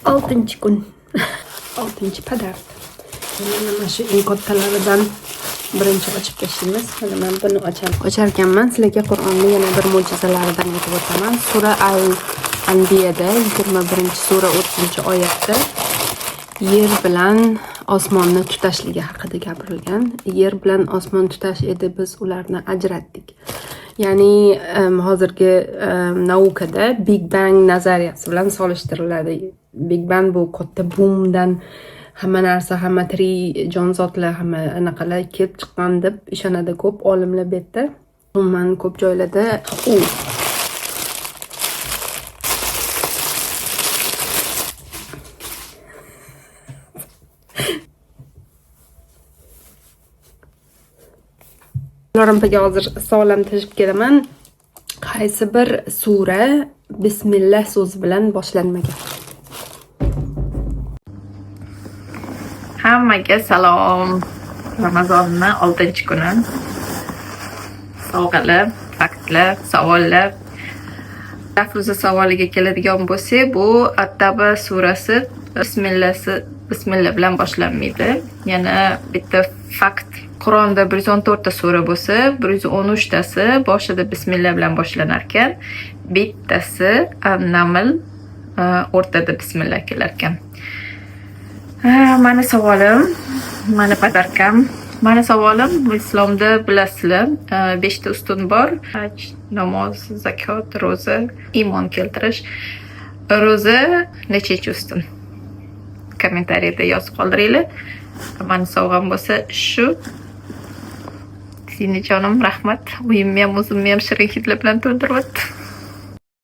6 kun. 6 padar. Mana shu eng kattalaridan birinchi ochib tashlaymiz. Mana men buni ochar ekanman. Sizlarga Qur'onni yana bir mo'jizalaridan aytib o'taman. Sura Al-Anbiyada 21-sura 30-oyatda yer bilan osmonni tutashligi haqida gapirilgan. Yer bilan osmon tutash edi, biz ularni ajratdik. Ya'ni hozirgi naukada Big Bang nazariyasi bilan solishtiriladi. Big Bang bu katta boomdan hamma narsa, hamma tirik jonzotlar, hamma anaqalar kelib chiqqan deb ishonadi ko'p olimlar bu yerda. Umuman ko'p joylarda Lorampaga hozir sog'lam tashib kelaman. Qaysi bir sura bismillah so'zi bilan boshlanmagan? Hammaga salom. Ramazonning 6-kuni. Sovg'alar, faktlar, savollar. Lafzi savoliga keladigan bo'lsak, bu At-Taba surasi bismillah bilan boshlanmaydi. Yana bitta fakt. Qur'onda 114 ta sura bo'lsa, 113 tasi boshida bismillah bilan boshlanar ekan, bittasi An-Naml o'rtada bismillah kelar ekan. Mani savolim, mani padarkam, mani savolim, islomda bilasizlar, 5 ta ustun bor: haj, namoz, zakot, ro'za, iymon keltirish. Ro'za nechinchi ustun? Kommentariyada yozib qoldiringlar. Mani sovg'am bo'lsa shu. Seni jonim, rahmat. Uyimni ham o'zimni ham shirin hidlar bilan to'ldiryapti.